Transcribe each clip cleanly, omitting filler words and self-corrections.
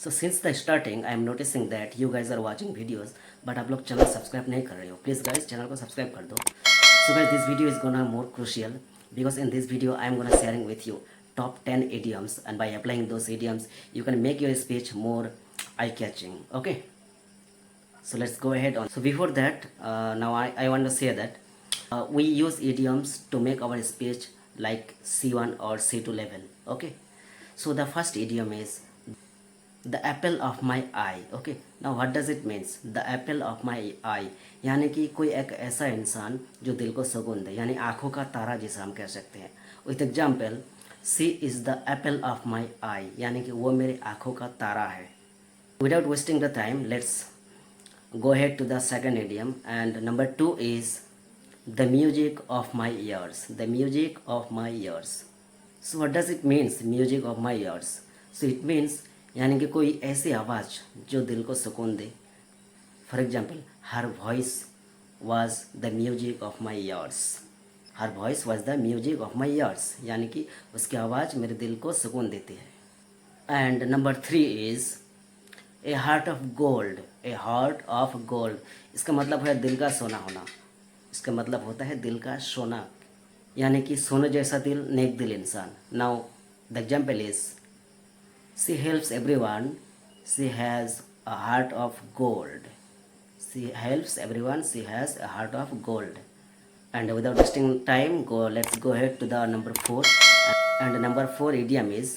So since the starting I am noticing that you guys are watching videos but आप लोग channel subscribe नहीं कर रहे हो. Please guys चैनल को सब्सक्राइब कर दो. So guys this video is gonna more crucial because in this video I am gonna sharing with you top 10 idioms, and by applying those idioms you can make your speech more eye-catching. Okay, so let's go ahead on. So before that now I want to say that we use idioms to make our speech like C1 or C2 level. Okay, so the first idiom is the apple of my eye. Okay, now what does it means? The apple of my eye यानी कि कोई एक ऐसा इंसान जो दिल को सुकून दे, यानी आंखों का तारा जिसे हम कह सकते हैं. With example, she is the apple of my eye, यानी कि वो मेरे आंखों का तारा है. Without wasting the time let's go ahead to the second idiom, and number 2 is the music of my ears. The music of my ears. So what does it means, music of my ears? So it means यानी कि कोई ऐसी आवाज़ जो दिल को सुकून दे. For example, her voice was the music of my ears. Her voice was the music of my ears, यानी कि उसकी आवाज़ मेरे दिल को सुकून देती है. And number 3 is a heart of gold. A heart of gold, इसका मतलब है दिल का सोना होना. इसका मतलब होता है दिल का सोना, यानी कि सोने जैसा दिल, नेक दिल इंसान. Now the example is she helps everyone, she has a heart of gold. She helps everyone, she has a heart of gold. And without wasting time, let's go ahead to the number 4. And number 4 idiom is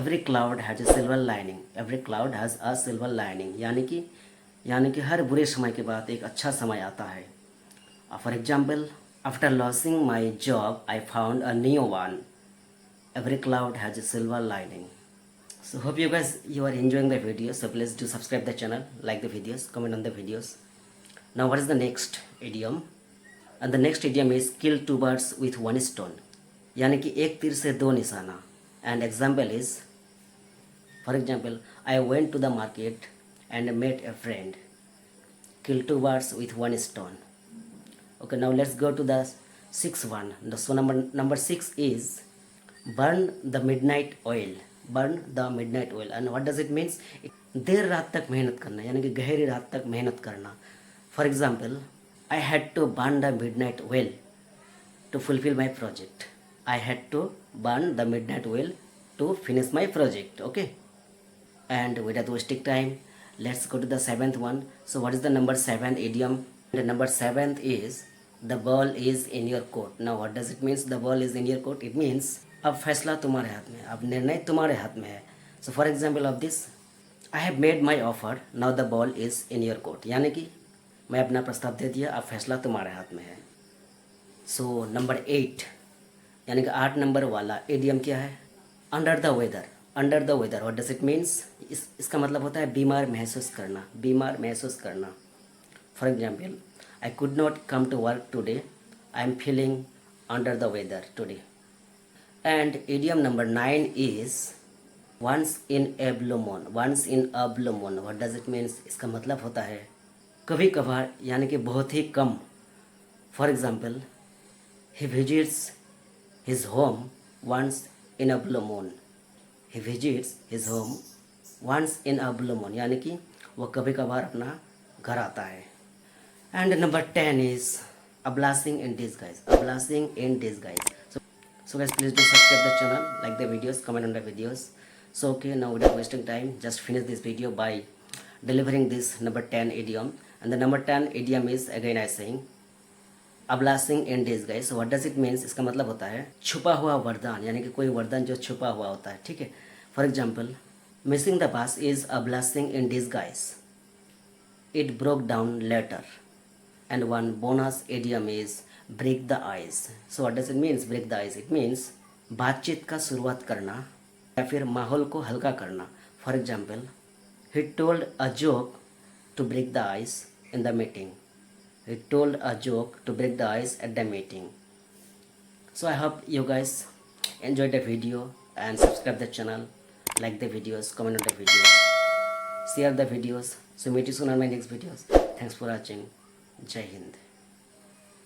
every cloud has a silver lining. Every cloud has a silver lining, यानी कि हर बुरे समय के बाद एक अच्छा समय आता है. For example, after losing my job I found a new one. Every cloud has a silver lining. So hope you guys are enjoying the video. So please do subscribe the channel, like the videos, comment on the videos. Now what is the next idiom? And the next idiom is kill two birds with one stone. यानी कि एक तीर से दो निशाना. And example is, for example, I went to the market and met a friend. Kill two birds with one stone. Okay, now let's go to the sixth one. So number 6 is burn the midnight oil. Burn the midnight oil. And what does it means? देर रात तक मेहनत करना, यानी कि गहरी रात तक मेहनत करना. For example, I had to burn the midnight oil to fulfill my project. I had to burn the midnight oil to finish my project. Okay, and without wasting time, let's go to the 7th one. So what is the number 7 idiom? The number 7th is the ball is in your court. Now what does it means, the ball is in your court? It means अब फैसला तुम्हारे हाथ में है, अब निर्णय तुम्हारे हाथ में है. So for example of this, I have made my offer, now the ball is in your court. यानी कि मैं अपना प्रस्ताव दे दिया, अब फैसला तुम्हारे हाथ में है. सो नंबर 8, यानी कि 8 नंबर वाला इडियम क्या है? Under the weather. Under the weather, what does it means? इसका मतलब होता है बीमार महसूस करना, बीमार महसूस करना. For example, I could not come to work today, I am feeling under the weather today. And idiom number 9 is once in a blue moon. Once in a blue moon, what does it means? इसका मतलब होता है कभी कभार, यानी कि बहुत ही कम. For example, he visits his home once in a blue moon. He visits his home once in a blue moon, यानी कि वो कभी कभार अपना घर आता है. And number 10 is a blessing in disguise. A blessing in disguise. So guys, please do subscribe the channel, like the videos, comment on the videos. So okay, now without wasting time, just finish this video by delivering this number 10 idiom. And the number 10 idiom is, again I saying, a blessing in disguise. So what does it means? इसका मतलब होता है छुपा हुआ वरदान, यानी कि कोई वरदान जो छुपा हुआ होता है. ठीक है. For example, missing the bus is a blessing in disguise. It broke down later. And one bonus idiom is break the ice. So what does it means, break the ice? It means बातचीत का शुरुआत करना या फिर माहौल को हल्का करना. For example, he told a joke to break the ice in the meeting. He told a joke to break the ice at the meeting. So I hope you guys enjoyed the video and subscribe the channel, like the videos, comment on the videos, share the videos. So meet you soon on my next videos. Thanks for watching. Jai Hind.